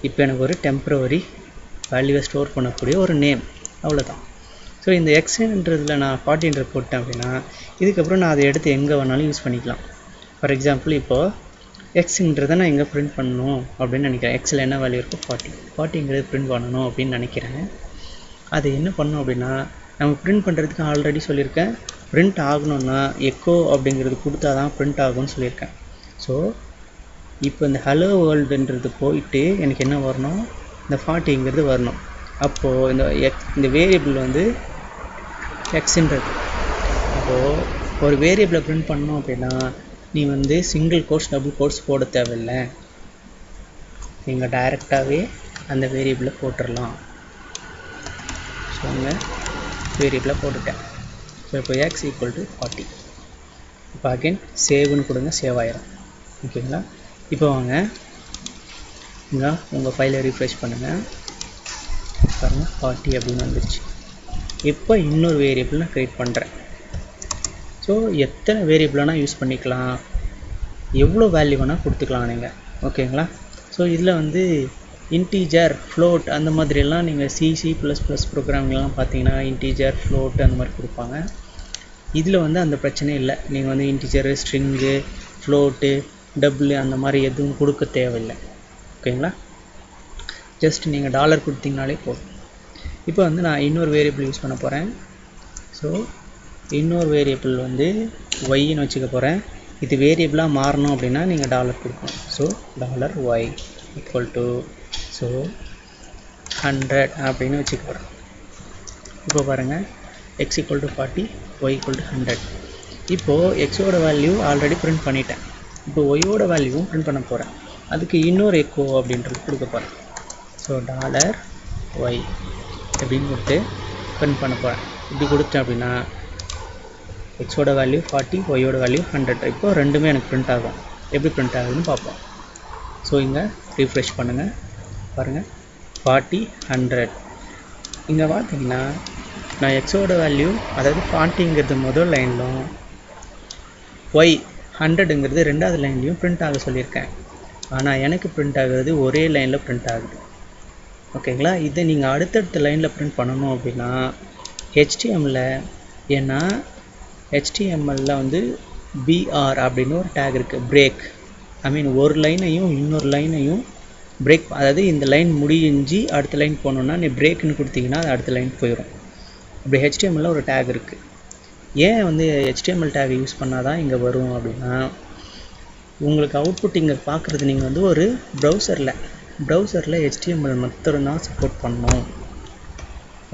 இப்போ எனக்கு ஒரு டெம்ப்ரவரி வேல்யூவை ஸ்டோர் பண்ணக்கூடிய ஒரு நேம், அவ்வளோதான். ஸோ இந்த எக்ஸ்ன்றதில் நான் 40 போட்டேன் அப்படின்னா இதுக்கப்புறம் நான் அதை எடுத்து எங்கே வேணாலும் யூஸ் பண்ணிக்கலாம். ஃபார் எக்ஸாம்பிள், இப்போது எக்ஸுன்றதை நான் எங்கே பிரிண்ட் பண்ணணும் அப்படின்னு நினைக்கிறேன். எக்ஸில் என்ன வேல்யூ இருக்கோ 40ங்கிறது பிரிண்ட் பண்ணணும் அப்படின்னு நினைக்கிறேன். அது என்ன பண்ணணும் அப்படின்னா, நம்ம பிரிண்ட் பண்ணுறதுக்கு ஆல்ரெடி சொல்லியிருக்கேன், பிரிண்ட் ஆகணும்னா எக்கோ அப்படிங்கிறது கொடுத்தா தான் பிரிண்ட் ஆகும்னு சொல்லியிருக்கேன். ஸோ இப்போ இந்த ஹலோ வேர்ல்டுன்றது போயிட்டு எனக்கு என்ன வரணும், இந்த 40ங்கிறது வரணும். அப்போது இந்த வேரியபிள் எக்ஸ்ன்றது, அப்போது ஒரு வேரியபிளை பிரிண்ட் பண்ணணும் அப்படின்னா நீ சிங்கிள் கோட்ஸ் டபுள் கோட்ஸ் போட தேவையில்லை. நீங்கள் டைரெக்டாகவே அந்த வேரியபிளை போட்டுடலாம். ஸோ இங்கே வேரியபிளை போட்டுட்டேன். ஸோ இப்போ எக்ஸ் ஈக்குவல் டு 40. இப்போ அகைன் சேவ்னு கொடுங்க, சேவ் ஆயிரும். ஓகேங்களா? இப்போ வாங்க இங்கே உங்கள் ஃபைலை ரீஃப்ரெஷ் பண்ணுங்கள். பாருங்கள் 40 அப்படின்னு வந்துருச்சு. இப்போ இன்னொரு வேரியபிள் நான் க்ரியேட் பண்ணுறேன். ஸோ எத்தனை வேரியபிளானா யூஸ் பண்ணிக்கலாம், எவ்வளோ வேல்யூ வேணால் கொடுத்துக்கலாம் நீங்கள். ஓகேங்களா? ஸோ இதில் வந்து இன்டீஜர், ஃப்ளோட் அந்த மாதிரியெல்லாம் நீங்கள் C++ ப்ரோக்ராம்லாம் பார்த்தீங்கன்னா இன்டீஜர், ஃப்ளோட் அந்த மாதிரி கொடுப்பாங்க. இதில் வந்து அந்த பிரச்சனை இல்லை. நீங்கள் வந்து இன்டீஜரு, ஸ்ட்ரிங்கு, ஃப்ளோட்டு, டபுள் அந்த மாதிரி எதுவும் கொடுக்க தேவையில்லை. ஓகேங்களா? ஜஸ்ட் நீங்கள் டாலர் கொடுத்தீங்கனாலே போதும். இப்போ வந்து நான் இன்னொரு வேரியபிள் யூஸ் பண்ண போகிறேன். ஸோ இன்னொரு வேரியபிள் வந்து ஒய்ன்னு வச்சுக்க போகிறேன். இது வேரியபிளாக மாறணும் அப்படின்னா நீங்கள் டாலர் கொடுக்கணும். ஸோ $y ஈக்குவல் டு 100 அப்படின்னு வச்சுக்க போகிறேன். இப்போ பாருங்கள் x equal to 40, y equal to 100. இப்போது எக்ஸோட வேல்யூ ஆல்ரெடி பிரிண்ட் பண்ணிட்டேன். இப்போ ஒய்யோட வேல்யூவும் பிரிண்ட் பண்ண போகிறேன். அதுக்கு இன்னொரு எக்கோ அப்படின்றது கொடுக்க போகிறேன். ஸோ $y அப்படின்னு கொடுத்து பிரிண்ட் பண்ண போகிறேன். இப்படி கொடுத்தேன் அப்படின்னா எக்ஸோட வேல்யூ 40, ஒய்யோட வேல்யூ 100. இப்போ ரெண்டுமே எனக்கு பிரிண்ட் ஆகும். எப்படி பிரிண்ட் ஆகுதுன்னு பார்ப்போம். ஸோ இங்கே ரீஃப்ரெஷ் பண்ணுங்கள். பாருங்கள் 40, 100. இங்கே பார்த்தீங்கன்னா நான் எக்ஸோட வேல்யூ அதாவது 40ங்கிறது முதல் லைன்லும் ஒய் 100ங்கிறது ரெண்டாவது லைன்லையும் பிரிண்ட் ஆக சொல்லியிருக்கேன். ஆனால் எனக்கு பிரிண்ட் ஆகுறது ஒரே லைனில் பிரிண்ட் ஆகுது. ஓகேங்களா? இதை நீங்கள் அடுத்தடுத்த லைனில் பிரிண்ட் பண்ணணும் அப்படின்னா HTML, ஏன்னா HTML வந்து BR அப்படின்னு ஒரு டேக் இருக்குது. பிரேக், ஒரு லைனையும் இன்னொரு லைனையும் பிரேக், அதாவது இந்த லைன் முடிஞ்சு அடுத்த லைன் போகணுன்னா நீ பிரேக்குன்னு கொடுத்தீங்கன்னா அது அடுத்த லைன் போயிடும். அப்படி HTML ஒரு டேக் இருக்குது. ஏன் வந்து HTML டேக் யூஸ் பண்ணால் தான் இங்கே வரும் அப்படின்னா, உங்களுக்கு அவுட்புட் இங்கே பார்க்குறது நீங்கள் வந்து ஒரு ப்ரௌசரில் HTML மட்டும்தான் சப்போர்ட் பண்ணணும்.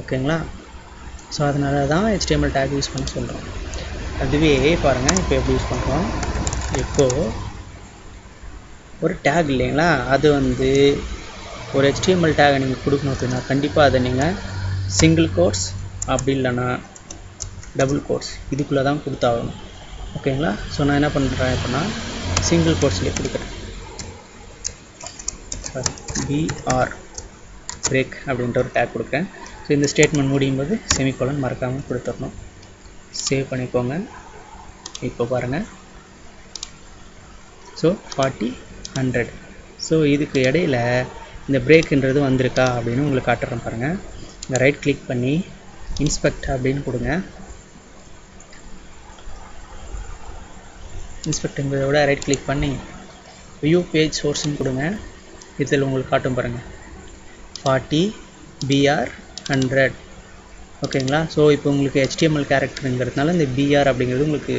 ஓகேங்களா? ஸோ அதனால தான் HTML டேக் யூஸ் பண்ண சொல்கிறோம். அதுவே பாருங்கள் இப்போ எப்படி யூஸ் பண்ணுறோம். இப்போது ஒரு டேக் இல்லைங்களா, அது வந்து ஒரு HTML டேகை நீங்கள் கொடுக்கணும் அப்படின்னா கண்டிப்பாக அதை நீங்கள் சிங்கிள் கோட்ஸ் அப்படி இல்லைன்னா டபுள் கோட்ஸ் இதுக்குள்ளே தான் கொடுத்தாகணும். ஓகேங்களா? ஸோ நான் என்ன பண்ணுறேன் அப்படின்னா சிங்கிள் கோட்ஸ்லேயே கொடுக்குறேன். BR பிரேக் அப்படின்ற ஒரு டேக் கொடுக்குறேன். ஸோ இந்த ஸ்டேட்மெண்ட் முடியும் போது செமிகோலன் மறக்காமல் கொடுத்துடணும். சேவ் பண்ணிக்கோங்க. இப்போ பாருங்கள். ஸோ 40, 100. ஸோ இதுக்கு இடையில் இந்த பிரேக்குன்றது வந்திருக்கா அப்படின்னு உங்களுக்கு காட்டுறேன் பாருங்கள். இங்கே ரைட் கிளிக் பண்ணி இன்ஸ்பெக்ட் அப்படின்னு கொடுங்க. இன்ஸ்பெக்ட்ங்கிறத விட ரைட் கிளிக் பண்ணி வியூ பேஜ் சோர்ஸ்ன்னு கொடுங்க. இதில் உங்களுக்கு காட்டும் பாருங்கள் 40, BR, 100. ஓகேங்களா? ஸோ இப்போ உங்களுக்கு HTML கேரக்டருங்கிறதுனால இந்த BR அப்படிங்கிறது உங்களுக்கு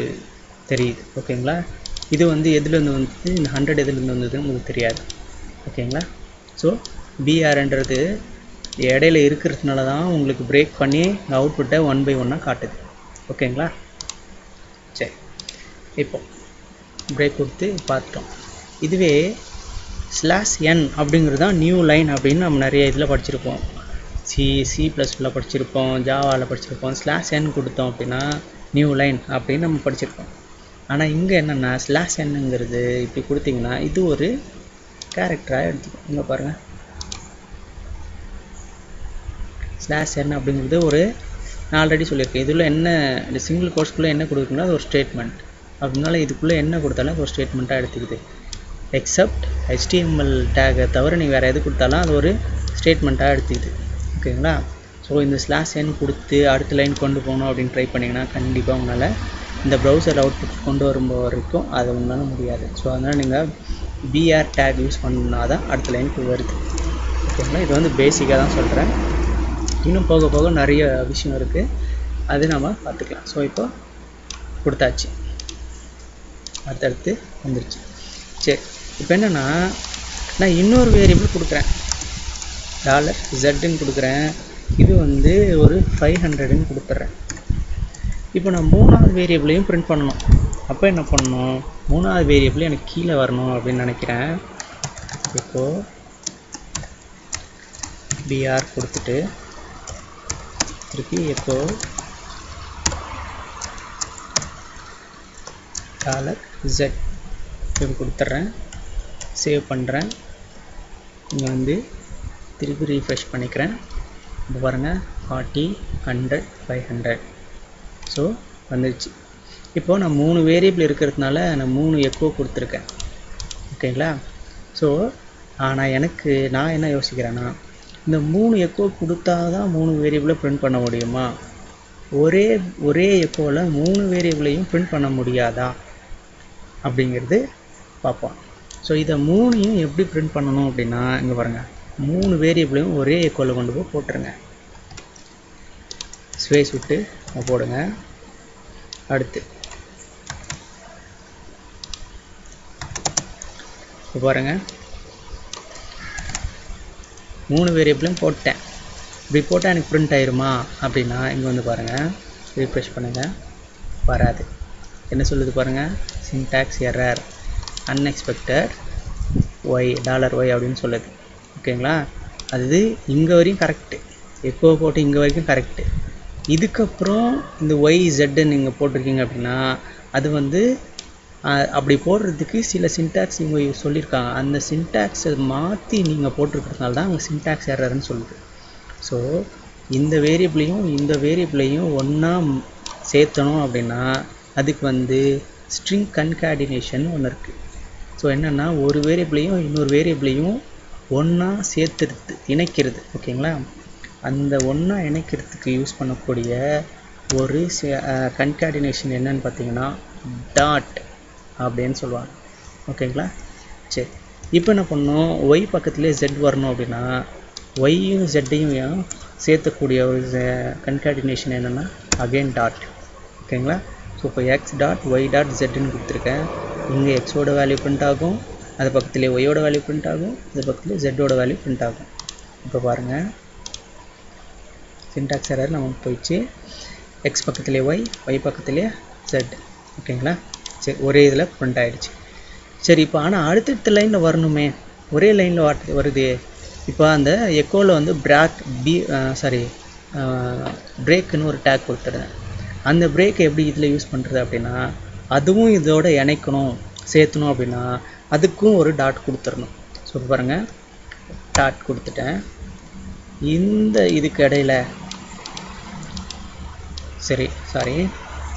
தெரியுது. ஓகேங்களா? இது வந்து எதுலேருந்து வந்தது, இந்த 100 எதுலேருந்து வந்ததுன்னு உங்களுக்கு தெரியாது. ஓகேங்களா? ஸோ BRன்றது இடையில இருக்கிறதுனால தான் உங்களுக்கு பிரேக் பண்ணி அவுட்புட்டை 1 by 1 காட்டுது. ஓகேங்களா? சரி, இப்போ பிரேக் கொடுத்து பார்த்துட்டோம். இதுவே /n அப்படிங்கிறது தான் நியூ லைன் அப்படின்னு நம்ம நிறைய இதில் படிச்சிருப்போம். C++ல படிச்சிருப்போம், ஜாவாவில் படிச்சிருப்போம். /n கொடுத்தோம் அப்படின்னா நியூ லைன் அப்படின்னு நம்ம படிச்சிருப்போம். ஆனால் இங்கே என்னென்னா /nங்கிறது இப்படி கொடுத்தீங்கன்னா இது ஒரு கேரக்டராக எடுத்துக்கும். இங்கே பாருங்கள் /n அப்படிங்கிறது ஒரு, நான் ஆல்ரெடி சொல்லியிருக்கேன் இதில் என்ன இந்த சிங்கிள் கோர்ஸ்க்குள்ளே என்ன கொடுக்குன்னா அது ஒரு ஸ்டேட்மெண்ட். அப்படினால இதுக்குள்ளே என்ன கொடுத்தாலும் அது ஒரு ஸ்டேட்மெண்ட்டாக எடுத்துக்குது. எக்ஸப்ட் HTML டேகை தவிர நீங்கள் வேறு எது கொடுத்தாலும் அது ஒரு ஸ்டேட்மெண்ட்டாக எடுத்துக்குது. ஓகேங்களா? ஸோ இந்த /n கொடுத்து அடுத்த லைன் கொண்டு போகணும் அப்படின்னு ட்ரை பண்ணிங்கன்னா கண்டிப்பாக உங்களால் இந்த ப்ரௌசர் அவுட்புட் கொண்டு வரும்போது வரைக்கும் அது உங்களால் முடியாது. ஸோ அதனால் நீங்கள் BR டேக் யூஸ் பண்ணால் தான் அடுத்த லைனுக்கு வருது. ஓகேங்களா? இது வந்து பேசிக்காக தான் சொல்கிறேன். இன்னும் போக போக நிறைய விஷயம் இருக்குது, அது நம்ம பார்த்துக்கலாம். ஸோ இப்போ கொடுத்தாச்சு, அடுத்தடுத்து வந்துருச்சு. சரி, இப்போ என்னென்னா நான் இன்னொரு வேரியபிள் கொடுக்குறேன், $zன்னு கொடுக்குறேன். இது வந்து ஒரு 500ன்னு கொடுத்துட்றேன். இப்போ நான் மூணாவது வேரியபிளையும் பிரிண்ட் பண்ணணும். அப்போ என்ன பண்ணணும், மூணாவது வேரியபிள் எனக்கு கீழே வரணும் அப்படின்னு நினைக்கிறேன். இப்போது br கொடுத்துட்டு திருப்பி echo $z இப்படி கொடுத்துட்றேன். சேவ் பண்ணுறேன். இங்கே வந்து திருப்பி ரீஃப்ரெஷ் பண்ணிக்கிறேன். இப்போ பாருங்கள் 40 100 500 ஸோ வந்துடுச்சு. இப்போது நான் 3 வேரியபிள் இருக்கிறதுனால நான் 3 எக்கோ கொடுத்துருக்கேன். ஓகேங்களா? ஸோ ஆனால் நான் என்ன யோசிக்கிறேன்னா, இந்த 3 எக்கோ கொடுத்தா தான் 3 வேரியபிளை பிரிண்ட் பண்ண முடியுமா? ஒரே எக்கோவில் 3 வேரியபிளையும் பிரிண்ட் பண்ண முடியாதா அப்படிங்கிறது பார்ப்போம். ஸோ இதை 3ஐயும் எப்படி பிரிண்ட் பண்ணணும் அப்படின்னா, இங்கே பாருங்கள், 3 வேரியபிளையும் ஒரே எக்கோவில் கொண்டு போய் போட்டுருங்க. ஸ்பேஸ் விட்டு போடுங்க. அடுத்து இப்போ பாருங்கள், 3 வேரியபிளும் போட்டேன். இப்படி போட்டால் எனக்கு பிரிண்ட் ஆயிருமா அப்படின்னா, இங்கே வந்து பாருங்கள், ரீஃப்ரெஷ் பண்ணுங்கள், வராது. என்ன சொல்லுது பாருங்கள், syntax error, unexpected y $y அப்படின்னு சொல்லுது. ஓகேங்களா? அது இங்கே வரையும் கரெக்டு, எக்கோ போட்டு இங்கே வரைக்கும் கரெக்டு. இதுக்கப்புறம் இந்த YZ நீங்கள் போட்டிருக்கீங்க அப்படின்னா, அது வந்து அப்படி போடுறதுக்கு சில சின்டாக்ஸ் இவங்க சொல்லியிருக்காங்க. அந்த சின்டாக்ஸை மாற்றி நீங்கள் போட்டிருக்கிறதுனால தான் அங்கே சின்டாக்ஸ் எரர்னு சொல்லுது. ஸோ இந்த வேரியபிளையும் ஒன்றா சேர்த்தணும் அப்படின்னா, அதுக்கு வந்து ஸ்ட்ரிங் கன்கார்டினேஷன் ஒன்று இருக்குது. ஸோ என்னென்னா, ஒரு வேரியபிளையும் இன்னொரு வேரியபிளையும் ஒன்றா சேர்த்துறது, இணைக்கிறது. ஓகேங்களா? அந்த ஒன்றா இணைக்கிறதுக்கு யூஸ் பண்ணக்கூடிய ஒரு கன்கார்டினேஷன் என்னன்னு பார்த்தீங்கன்னா டாட் அப்படின்னு சொல்லுவாங்க. ஓகேங்களா? சரி, இப்போ என்ன பண்ணணும், ஒய் பக்கத்துலேயே ஜெட் வரணும் அப்படின்னா ஒய்யும் ஜெட்டையும் சேர்த்தக்கூடிய ஒரு கன்கார்டினேஷன் என்னென்னா அகெயின் டாட். ஓகேங்களா? ஸோ இப்போ எக்ஸ் டாட் ஒய் டாட் ஜெட்னு கொடுத்துருக்கேன். இங்கே எக்ஸோட வேல்யூ பிரிண்ட் ஆகும், அது பக்கத்துலேயே ஒய்யோட வேல்யூ பிரிண்ட் ஆகும், அது பக்கத்துலேயே ஜெட்டோட வேல்யூ பிரிண்ட் ஆகும். இப்போ பாருங்கள், சின்டாக்ஸ் எரர் நமக்கு போயிடுச்சு. எக்ஸ் பக்கத்துலேயே ஒய் பக்கத்துலேயே ஜெட். ஓகேங்களா? சரி, ஒரே இதில் பிரிண்ட் ஆகிடுச்சு. சரி, இப்போ ஆனால் அடுத்தடுத்த லைனில் வரணுமே, ஒரே லைனில் வருது. இப்போ அந்த எக்கோவில் வந்து பிரேக்குன்னு ஒரு டேக் கொடுத்துருந்தேன். அந்த பிரேக்கை எப்படி இதில் யூஸ் பண்ணுறது அப்படின்னா, அதுவும் இதோட இணைக்கணும், சேர்த்தணும் அப்படின்னா அதுக்கும் ஒரு டாட் கொடுத்துடணும். ஸோ பாருங்கள், டாட் கொடுத்துட்டேன். இந்த இதுக்கு இடையில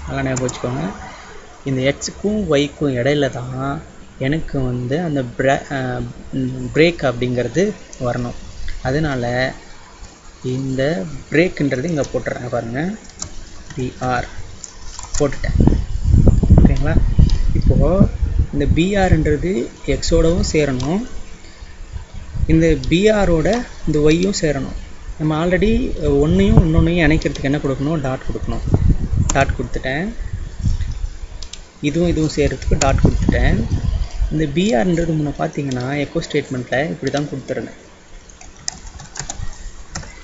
நல்லா ஞாபகம் வச்சுக்கோங்க, இந்த எக்ஸுக்கும் ஒய்க்கும் இடையில தான் எனக்கு வந்து அந்த பிரேக் அப்படிங்கிறது வரணும். அதனால் இந்த பிரேக்குன்றது இங்கே போட்டுறேன். பாருங்கள், பிஆர் போட்டுட்டேன். ஓகேங்களா? இப்போது இந்த பிஆர்ன்றது எக்ஸோடவும் சேரணும், இந்த பிஆரோட இந்த ஒய்யும் சேரணும். நம்ம ஆல்ரெடி இன்னொன்றையும் இணைக்கிறதுக்கு என்ன கொடுக்கணும், டாட் கொடுக்கணும். டாட் கொடுத்துட்டேன். இதுவும் சேர்கிறதுக்கு டாட் கொடுத்துட்டேன். இந்த பிஆர்ன்றது முன்ன பார்த்தீங்கன்னா எக்கோ ஸ்டேட்மெண்ட்டில் இப்படி தான் கொடுத்துருந்தேன்,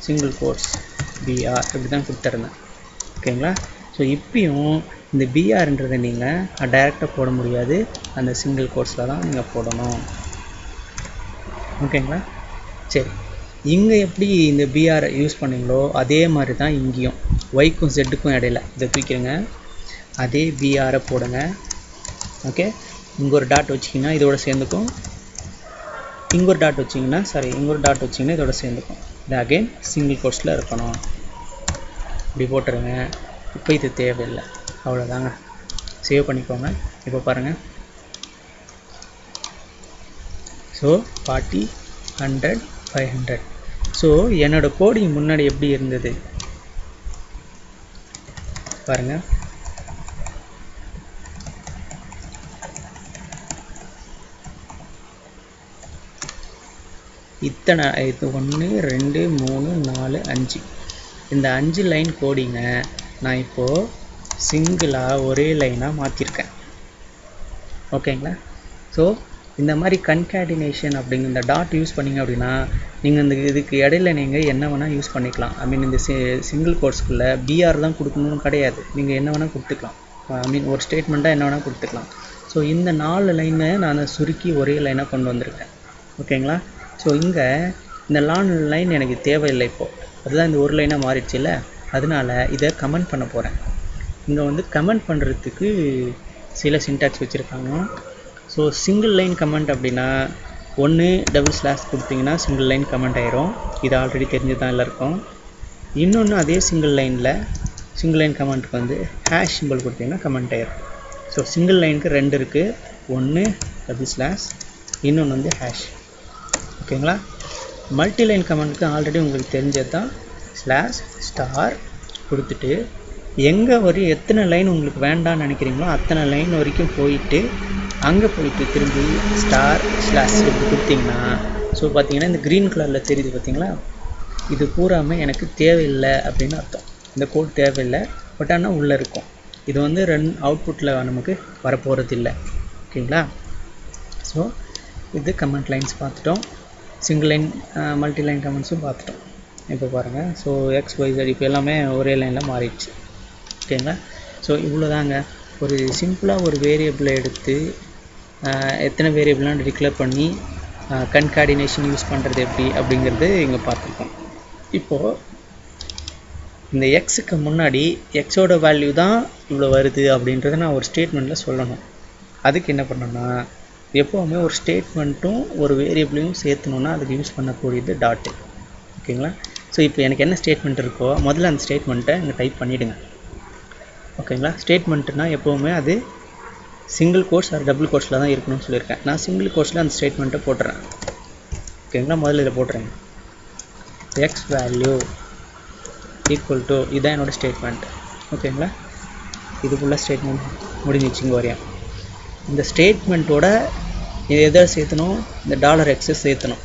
சிங்கிள் கோட்ஸ் பிஆர் இப்படி தான் கொடுத்துருந்தேன். ஓகேங்களா? ஸோ இப்பயும் இந்த பிஆர்ன்றதை நீங்கள் டைரெக்டாக போட முடியாது, அந்த சிங்கிள் கோட்ஸில் தான் நீங்கள் போடணும். ஓகேங்களா? சரி, இங்கே எப்படி இந்த பிஆரை யூஸ் பண்ணீங்களோ அதே மாதிரி தான் இங்கேயும் ஒய்க்கும் ஜெட்டுக்கும் இடையில இதை தூக்கிடுங்க, அதே பிஆரை போடுங்க. ஓகே, இங்கே ஒரு டாட் வச்சிங்கன்னா இதோட சேர்ந்துக்கும், இங்கே ஒரு டாட் வச்சிங்கன்னா இதோட சேர்ந்துக்கும். இது அகெயின் சிங்கிள் கோட்ஸில் இருக்கணும். இப்படி போட்டுருங்க. இப்போ இது தேவையில்லை, அவ்வளோதாங்க. சேவ் பண்ணிக்கோங்க. இப்போ பாருங்கள், ஸோ 40 100 500. ஸோ என்னோட கோடிங் முன்னாடி எப்படி இருந்தது பாருங்கள். இது 1 2 3 4 5, இந்த 5 லைன் கோடிங்கை நான் இப்போது சிங்கிளாக ஒரே லைனாக மாற்றிருக்கேன். ஓகேங்களா? ஸோ இந்த மாதிரி கன்கார்டினேஷன் அப்படிங்கிற இந்த டாட் யூஸ் பண்ணிங்க அப்படின்னா நீங்கள் இந்த இதுக்கு இடையில நீங்கள் என்ன வேணால் யூஸ் பண்ணிக்கலாம். ஐ மீன் இந்த சிங்கிள் கோட்ஸ்குள்ளே பிஆர் தான் கொடுக்கணும்னு கிடையாது, நீங்கள் என்ன வேணால் கொடுத்துக்கலாம். ஐ மீன் ஒரு ஸ்டேட்மெண்ட்டாக என்ன வேணால் கொடுத்துக்கலாம். ஸோ இந்த 4 லைனை நான் சுருக்கி ஒரே லைனாக கொண்டு வந்திருக்கேன். ஓகேங்களா? ஸோ இங்கே இந்த லாங் லைன் எனக்கு தேவையில்லை இப்போது, அதுதான் இந்த ஒரு லைனாக மாறிடுச்சுல்ல. அதனால இதை கமெண்ட் பண்ண போகிறேன். இங்கே வந்து கமெண்ட் பண்ணுறதுக்கு சில சின்டாக்ஸ் வச்சுருக்காங்க. ஸோ சிங்கிள் லைன் கமெண்ட் அப்படின்னா ஒன்று டபுள் ஸ்லாஷ் கொடுத்தீங்கன்னா சிங்கிள் லைன் கமெண்ட் ஆயிரும். இது ஆல்ரெடி தெரிஞ்சு தான் எல்லாருக்கும். இன்னொன்று அதே சிங்கிள் லைன் கமெண்ட்டுக்கு வந்து ஹேஷ் சிம்பிள் கொடுத்தீங்கன்னா கமெண்ட் ஆயிரும். ஸோ சிங்கிள் லைனுக்கு 2 இருக்குது. ஒன்று டபுள் ஸ்லாஷ், இன்னொன்று வந்து ஹேஷ். ஓகேங்களா? மல்டி லைன் கமெண்ட்டுக்கு ஆல்ரெடி உங்களுக்கு தெரிஞ்சது தான். ஸ்லாஷ் ஸ்டார் கொடுத்துட்டு எங்கே வரையும் எத்தனை லைன் உங்களுக்கு வேண்டாம்னு நினைக்கிறீங்களோ அத்தனை லைன் வரைக்கும் போயிட்டு அங்கே போயிட்டு திரும்பி ஸ்டார் ஸ்லாஷ் இப்படி கொடுத்தீங்கன்னா, ஸோ பார்த்தீங்கன்னா இந்த க்ரீன் கலரில் தெரியுது பார்த்தீங்களா, இது பூராமல் எனக்கு தேவையில்லை அப்படின்னு அர்த்தம். இந்த கோட் தேவையில்லை, பட் ஆனால் உள்ளே இருக்கும். இது வந்து அவுட்புட்டில் நமக்கு வரப்போகிறது இல்லை. ஓகேங்களா? ஸோ இது கமெண்ட் லைன்ஸ் பார்த்துட்டோம். சிங்கிள் லைன் மல்டி லைன் கமெண்ட்ஸும் பார்த்துட்டோம். இப்போ பாருங்கள். ஸோ XYZ இப்போ எல்லாமே ஒரே லைனில் மாறிடுச்சு. ஓகேங்களா? ஸோ இவ்வளோ தாங்க. ஒரு சிம்பிளாக ஒரு வேரியபிளை எடுத்து எத்தனை வேரியபிளான டிக்ளேர் பண்ணி கன்கார்டினேஷன் யூஸ் பண்ணுறது எப்படி அப்படிங்கிறது இங்கே பார்த்துருக்கோம். இப்போது இந்த எக்ஸுக்கு முன்னாடி எக்ஸோட வேல்யூ தான் இவ்வளோ வருது அப்படின்றத நான் ஒரு ஸ்டேட்மெண்ட்டில் சொல்லணும். அதுக்கு என்ன பண்ணணும்னா, எப்போவுமே ஒரு ஸ்டேட்மெண்ட்டும் ஒரு வேரியபிளையும் சேர்த்தணுன்னா அதுக்கு யூஸ் பண்ணக்கூடியது டாட்டு. ஓகேங்களா? ஸோ இப்போ எனக்கு என்ன ஸ்டேட்மெண்ட் இருக்கோ முதல்ல அந்த ஸ்டேட்மெண்ட்டை இங்கே டைப் பண்ணிவிடுங்க. ஓகேங்களா? ஸ்டேட்மெண்ட்டுனால் எப்போவுமே அது சிங்கிள் கோட்ஸ் ஆர் டபுள் கோட்ஸில் தான் இருக்கணும்னு சொல்லியிருக்கேன். நான் சிங்கிள் கோட்ஸில் அந்த ஸ்டேட்மெண்ட்டை போட்டுறேன். ஓகேங்களா? முதல்ல இதில் போட்டுறேங்க. எக்ஸ் வேல்யூ ஈக்குவல் டு, இதுதான் என்னோடய ஸ்டேட்மெண்ட். ஓகேங்களா? இதுக்குள்ள ஸ்டேட்மெண்ட் முடிஞ்சிச்சுங்க வரையும். இந்த ஸ்டேட்மெண்ட்டோட எதை சேர்த்தணும்? இந்த $x சேர்த்தணும்.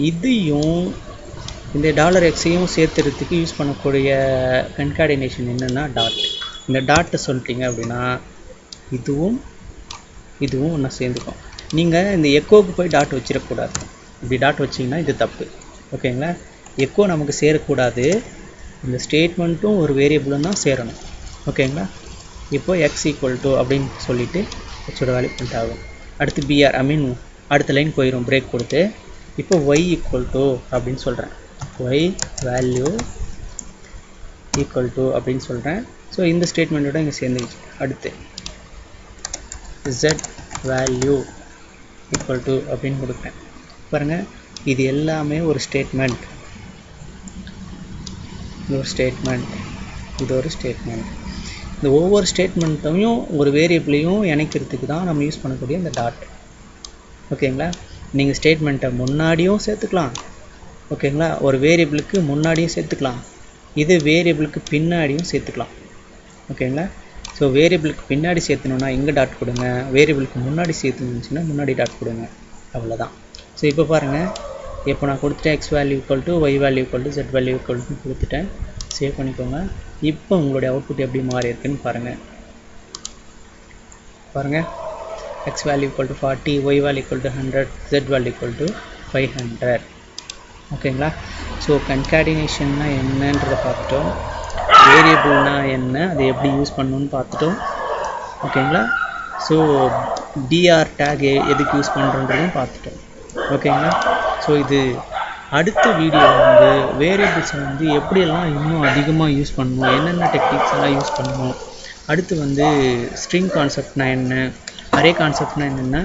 இதையும் இந்த $xையும் சேர்த்துறதுக்கு யூஸ் பண்ணக்கூடிய கன்கார்டினேஷன் என்னென்னா டாட். இந்த டாட்டை சொல்லிட்டீங்க அப்படின்னா இதுவும் ஒன்றா சேர்ந்துக்கும். நீங்கள் இந்த எக்கோவுக்கு போய் டாட் வச்சிடக்கூடாது. இப்படி டாட் வச்சிங்கன்னா இது தப்பு. ஓகேங்களா? எக்கோ நமக்கு சேரக்கூடாது. இந்த ஸ்டேட்மெண்ட்டும் ஒரு வேரியபிளும் தான் சேரணும். ஓகேங்களா? இப்போது எக்ஸ் ஈக்குவல் டு அப்படின்னு சொல்லிவிட்டு எக்ஸோட வேல்யூ பிரிண்ட் ஆகும். அடுத்து பிஆர் அடுத்த லைன் போயிடும் பிரேக் கொடுத்து. இப்போ ஒய் ஈக்குவல் டு அப்படின்னு சொல்கிறேன். ஒய் வேல்யூ ஈக்குவல் டு அப்படின்னு சொல்கிறேன். ஸோ இந்த ஸ்டேட்மெண்ட்டோட இங்கே சேர்ந்துச்சு. அடுத்து z வேல்யூ ஈக்குவல் டு அப்படின்னு கொடுக்குறேன். பாருங்கள், இது எல்லாமே ஒரு ஸ்டேட்மெண்ட். இது ஒரு ஸ்டேட்மெண்ட். இந்த ஒவ்வொரு ஸ்டேட்மெண்ட்டையும் ஒரு வேரியபிளையும் இணைக்கிறதுக்கு தான் நம்ம யூஸ் பண்ணக்கூடிய இந்த டாட். ஓகேங்களா? நீங்கள் ஸ்டேட்மெண்ட்டை முன்னாடியும் சேர்த்துக்கலாம். ஓகேங்களா? ஒரு வேரியபிளுக்கு முன்னாடியும் சேர்த்துக்கலாம். இது வேரியபிளுக்கு பின்னாடியும் சேர்த்துக்கலாம். ஓகேங்களா? ஸோ வேரியபிளுக்கு பின்னாடி சேர்த்தணுன்னா இங்கே டாட் கொடுங்க, வேரியபிளுக்கு முன்னாடி சேர்த்துனுச்சுன்னா முன்னாடி டாட் கொடுங்க. அவ்வளோதான். ஸோ இப்போ பாருங்கள், இப்போ நான் கொடுத்துட்டேன் x value equal to y value equal to z value equal to கொடுத்துட்டேன். சேவ் பண்ணிக்கோங்க. இப்போ உங்களுடைய அவுட்புட் எப்படி மாறி இருக்குன்னு பாருங்கள். X value equal to 40, y value equal to 100, z value equal to 500. ஓகேங்களா? ஸோ கன்கார்டினேஷன்னா என்னன்றதை பார்த்துட்டோம். வேரியபிள்னா என்ன, அதை எப்படி யூஸ் பண்ணணும்னு பார்த்துட்டோம். ஓகேங்களா? ஸோ டிஆர் டேக் எதுக்கு யூஸ் பண்ணுறன்றதும் பார்த்துட்டோம். ஓகேங்களா? ஸோ இது அடுத்த வீடியோ வந்து வேரியபிள்ஸை வந்து எப்படியெல்லாம் இன்னும் அதிகமாக யூஸ் பண்ணணும், என்னென்ன டெக்னிக்ஸ் எல்லாம் யூஸ் பண்ணணும், அடுத்து வந்து ஸ்ட்ரிங் கான்செப்ட்னா என்ன, அரே கான்செப்ட்னா என்னென்னா,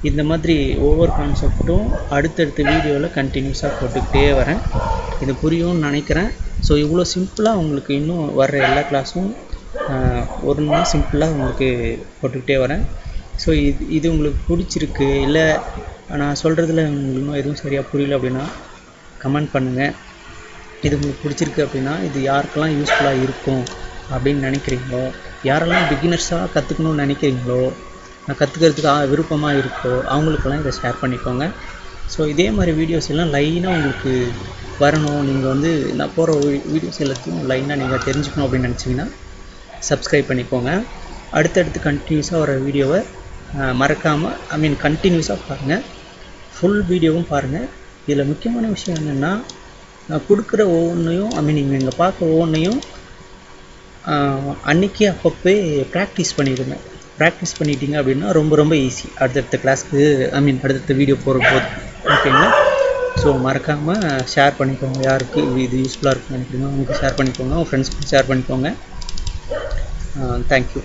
இந்த மாதிரி ஒவ்வொரு கான்செப்டும் அடுத்தடுத்த வீடியோவில் கண்டினியூஸாக போட்டுக்கிட்டே வரேன். இது புரியும்னு நினைக்கிறேன். ஸோ இவ்வளோ சிம்பிளாக உங்களுக்கு இன்னும் வர்ற எல்லா கிளாஸும் ஒன்று சிம்பிளாக உங்களுக்கு போட்டுக்கிட்டே வரேன். ஸோ இது உங்களுக்கு பிடிச்சிருக்கு, இல்லை நான் சொல்கிறதுல உங்களுக்கு இன்னும் எதுவும் சரியாக புரியல அப்படின்னா கமெண்ட் பண்ணுங்கள். இது உங்களுக்கு பிடிச்சிருக்கு அப்படின்னா இது யாருக்கெல்லாம் யூஸ்ஃபுல்லாக இருக்கும் அப்படின்னு நினைக்கிறீங்களோ, யாரெல்லாம் பிகினர்ஸாக கற்றுக்கணும்னு நினைக்கிறீங்களோ, கற்றுக்கிறதுக்கு விருப்பமாக இருக்கோ அவங்களுக்கெல்லாம் இதை ஷேர் பண்ணிக்கோங்க. ஸோ இதே மாதிரி வீடியோஸ் எல்லாம் லைனாக உங்களுக்கு வரணும், நீங்கள் வந்து நான் போகிற வீடியோஸ் எல்லாத்தையும் லைனாக நீங்கள் தெரிஞ்சுக்கணும் அப்படின்னு நினச்சிங்கன்னா சப்ஸ்கிரைப் பண்ணிக்கோங்க. அடுத்தடுத்து கண்டினியூஸாக வர வீடியோவை மறக்காமல் கண்டினியூஸாக பாருங்கள். ஃபுல் வீடியோவும் பாருங்கள். இதில் முக்கியமான விஷயம் என்னென்னா, நான் கொடுக்குற ஒவ்வொன்றையும் நீங்கள் இங்கே பார்க்க ஒவ்வொன்றையும் அன்றைக்கி அப்பப்போ ப்ராக்டிஸ் பண்ணிடுங்க. ப்ராக்டிஸ் பண்ணிட்டீங்க அப்படின்னா ரொம்ப ரொம்ப ஈஸி அடுத்தடுத்த கிளாஸ்க்கு அடுத்தடுத்த வீடியோ போகிற போது. ஓகேங்களா? ஸோ மறக்காமல் ஷேர் பண்ணிக்கோங்க. யாருக்கு இது யூஸ்ஃபுல்லாக இருக்குன்னு நினைக்கிறீங்களோ அவங்களுக்கு ஷேர் பண்ணிக்கோங்க. உங்கள் ஃப்ரெண்ட்ஸ்க்கு ஷேர் பண்ணிக்கோங்க. தேங்க்யூ.